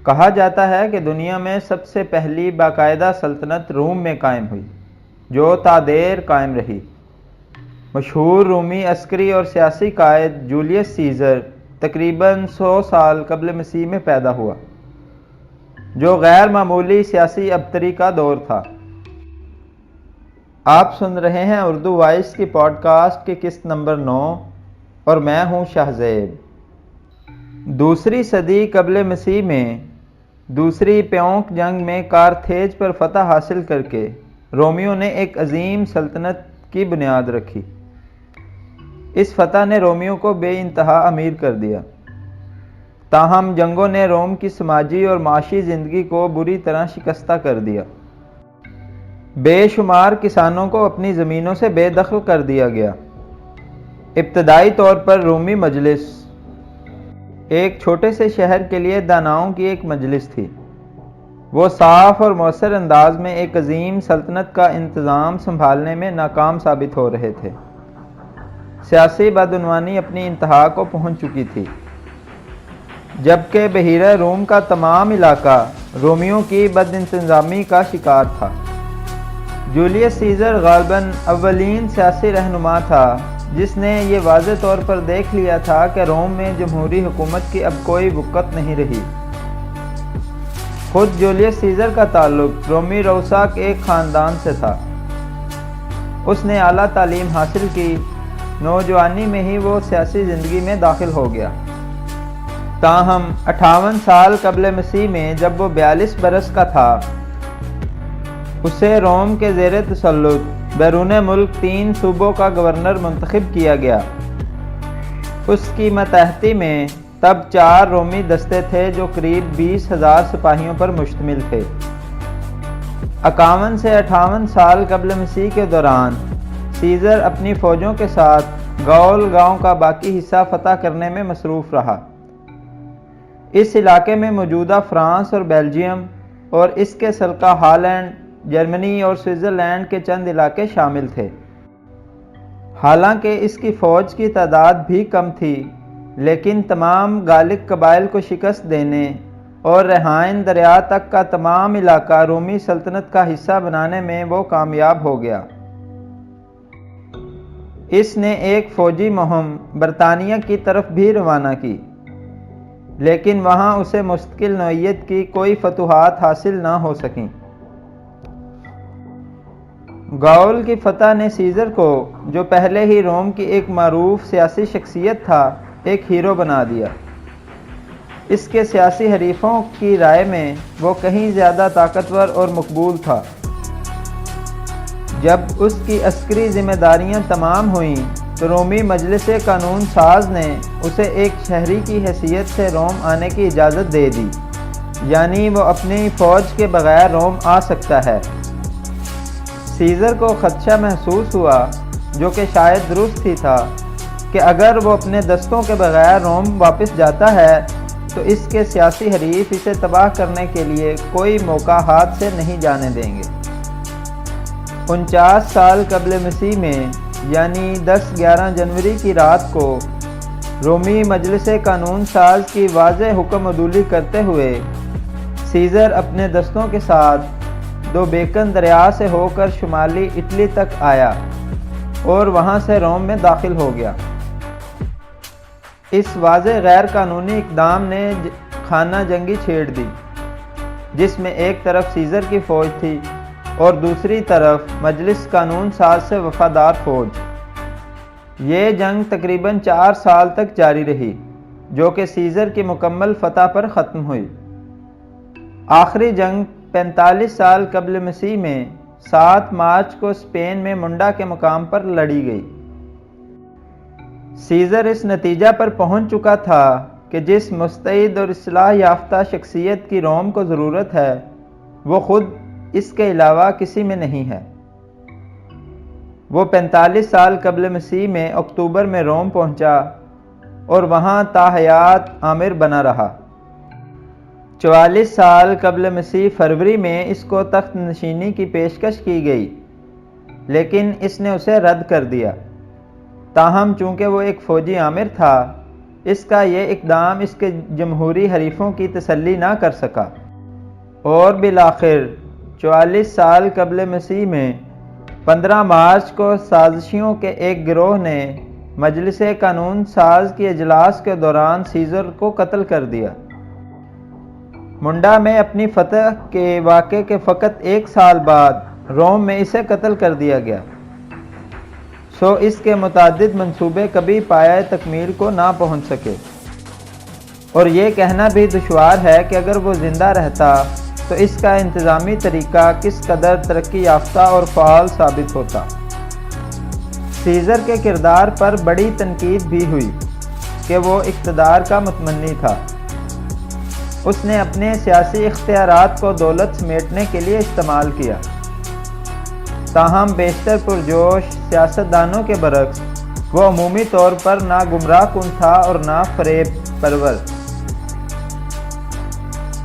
کہا جاتا ہے کہ دنیا میں سب سے پہلی باقاعدہ سلطنت روم میں قائم ہوئی جو تا دیر قائم رہی۔ مشہور رومی عسکری اور سیاسی قائد جولیس سیزر تقریباً 100 سال قبل مسیح میں پیدا ہوا، جو غیر معمولی سیاسی ابتری کا دور تھا۔ آپ سن رہے ہیں اردو وائس کی پوڈ کاسٹ کی قسط نمبر 9 اور میں ہوں شہزیب۔ دوسری صدی قبل مسیح میں دوسری پیونک جنگ میں کارتھیج پر فتح حاصل کر کے رومیوں نے ایک عظیم سلطنت کی بنیاد رکھی۔ اس فتح نے رومیوں کو بے انتہا امیر کر دیا، تاہم جنگوں نے روم کی سماجی اور معاشی زندگی کو بری طرح شکستہ کر دیا۔ بے شمار کسانوں کو اپنی زمینوں سے بے دخل کر دیا گیا۔ ابتدائی طور پر رومی مجلس ایک چھوٹے سے شہر کے لیے داناؤں کی ایک مجلس تھی۔ وہ صاف اور مؤثر انداز میں ایک عظیم سلطنت کا انتظام سنبھالنے میں ناکام ثابت ہو رہے تھے۔ سیاسی بدعنوانی اپنی انتہا کو پہنچ چکی تھی، جبکہ بحیرہ روم کا تمام علاقہ رومیوں کی بد انتظامی کا شکار تھا۔ جولیس سیزر غالباً اولین سیاسی رہنما تھا جس نے یہ واضح طور پر دیکھ لیا تھا کہ روم میں جمہوری حکومت کی اب کوئی وقت نہیں رہی۔ خود جولیس سیزر کا تعلق رومی رؤسا کے ایک خاندان سے تھا۔ اس نے اعلیٰ تعلیم حاصل کی، نوجوانی میں ہی وہ سیاسی زندگی میں داخل ہو گیا۔ تاہم 58 سال قبل مسیح میں جب وہ 42 برس کا تھا، اسے روم کے زیر تسلط بیرون ملک 3 صوبوں کا گورنر منتخب کیا گیا۔ اس کی ماتحتی میں تب 4 رومی دستے تھے جو قریب 20,000 سپاہیوں پر مشتمل تھے۔ 51 سے 58 سال قبل مسیح کے دوران سیزر اپنی فوجوں کے ساتھ گاؤل گاؤں کا باقی حصہ فتح کرنے میں مصروف رہا۔ اس علاقے میں موجودہ فرانس اور بیلجیم اور اس کے سلقہ ہالینڈ، جرمنی اور سوئٹزرلینڈ کے چند علاقے شامل تھے۔ حالانکہ اس کی فوج کی تعداد بھی کم تھی، لیکن تمام گالک قبائل کو شکست دینے اور ریہائن دریا تک کا تمام علاقہ رومی سلطنت کا حصہ بنانے میں وہ کامیاب ہو گیا۔ اس نے ایک فوجی مہم برطانیہ کی طرف بھی روانہ کی، لیکن وہاں اسے مستقل نوعیت کی کوئی فتوحات حاصل نہ ہو سکیں۔ گاؤل کی فتح نے سیزر کو، جو پہلے ہی روم کی ایک معروف سیاسی شخصیت تھا، ایک ہیرو بنا دیا۔ اس کے سیاسی حریفوں کی رائے میں وہ کہیں زیادہ طاقتور اور مقبول تھا۔ جب اس کی عسکری ذمہ داریاں تمام ہوئیں تو رومی مجلس قانون ساز نے اسے ایک شہری کی حیثیت سے روم آنے کی اجازت دے دی، یعنی وہ اپنی فوج کے بغیر روم آ سکتا ہے۔ سیزر کو خدشہ محسوس ہوا، جو کہ شاید درست ہی تھا، کہ اگر وہ اپنے دستوں کے بغیر روم واپس جاتا ہے تو اس کے سیاسی حریف اسے تباہ کرنے کے لیے کوئی موقع ہاتھ سے نہیں جانے دیں گے۔ 49 سال قبل مسیح میں یعنی 10-11 جنوری کی رات کو رومی مجلس قانون ساز کی واضح حکم عدولی کرتے ہوئے سیزر اپنے دستوں کے ساتھ بیکن دریا سے ہو کر شمالی اٹلی تک آیا اور وہاں سے روم میں داخل ہو گیا۔ اس واضح غیر قانونی اقدام نے خانہ جنگی چھیڑ دی، جس میں ایک طرف سیزر کی فوج تھی اور دوسری طرف مجلس قانون ساز سے وفادار فوج۔ یہ جنگ تقریباً 4 سال تک جاری رہی، جو کہ سیزر کی مکمل فتح پر ختم ہوئی۔ آخری جنگ 45 سال قبل مسیح میں 7 مارچ کو اسپین میں منڈا کے مقام پر لڑی گئی۔ سیزر اس نتیجہ پر پہنچ چکا تھا کہ جس مستعد اور اصلاح یافتہ شخصیت کی روم کو ضرورت ہے، وہ خود اس کے علاوہ کسی میں نہیں ہے۔ وہ 45 سال قبل مسیح میں اکتوبر میں روم پہنچا اور وہاں تا حیات آمر بنا رہا۔ 44 سال قبل مسیح فروری میں اس کو تخت نشینی کی پیشکش کی گئی، لیکن اس نے اسے رد کر دیا۔ تاہم چونکہ وہ ایک فوجی آمر تھا، اس کا یہ اقدام اس کے جمہوری حریفوں کی تسلی نہ کر سکا اور بالآخر 44 سال قبل مسیح میں 15 مارچ کو سازشیوں کے ایک گروہ نے مجلس قانون ساز کی اجلاس کے دوران سیزر کو قتل کر دیا۔ منڈا میں اپنی فتح کے واقعے کے فقط 1 سال بعد روم میں اسے قتل کر دیا گیا، سو اس کے متعدد منصوبے کبھی پایہ تکمیل کو نہ پہنچ سکے، اور یہ کہنا بھی دشوار ہے کہ اگر وہ زندہ رہتا تو اس کا انتظامی طریقہ کس قدر ترقی یافتہ اور فعال ثابت ہوتا۔ سیزر کے کردار پر بڑی تنقید بھی ہوئی کہ وہ اقتدار کا متمنی تھا۔ اس نے اپنے سیاسی اختیارات کو دولت سمیٹنے کے لیے استعمال کیا، تاہم بیشتر پرجوش سیاستدانوں کے برعکس وہ عمومی طور پر نہ گمراہ کن تھا اور نہ فریب پرور۔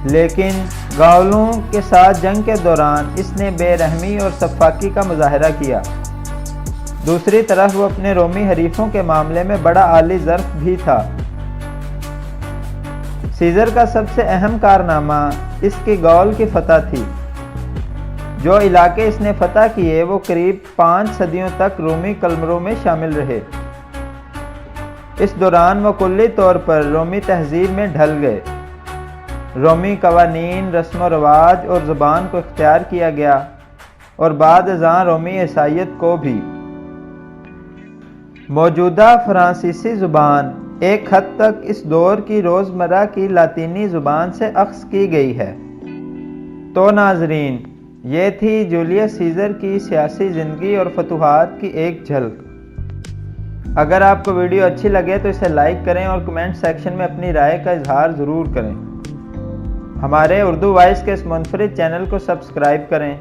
لیکن گاؤلوں کے ساتھ جنگ کے دوران اس نے بے رحمی اور سفاکی کا مظاہرہ کیا۔ دوسری طرف وہ اپنے رومی حریفوں کے معاملے میں بڑا عالی ظرف بھی تھا۔ سیزر کا سب سے اہم کارنامہ اس کی گاؤل کی فتح تھی۔ جو علاقے اس نے فتح کیے وہ قریب 5 صدیوں تک رومی قلمروں میں شامل رہے۔ اس دوران وہ کلی طور پر رومی تہذیب میں ڈھل گئے۔ رومی قوانین، رسم و رواج اور زبان کو اختیار کیا گیا، اور بعد ازاں رومی عیسائیت کو بھی۔ موجودہ فرانسیسی زبان ایک حد تک اس دور کی روزمرہ کی لاطینی زبان سے اخذ کی گئی ہے۔ تو ناظرین، یہ تھی جولیس سیزر کی سیاسی زندگی اور فتوحات کی ایک جھلک۔ اگر آپ کو ویڈیو اچھی لگے تو اسے لائک کریں اور کمنٹ سیکشن میں اپنی رائے کا اظہار ضرور کریں۔ ہمارے اردو وائس کے اس منفرد چینل کو سبسکرائب کریں۔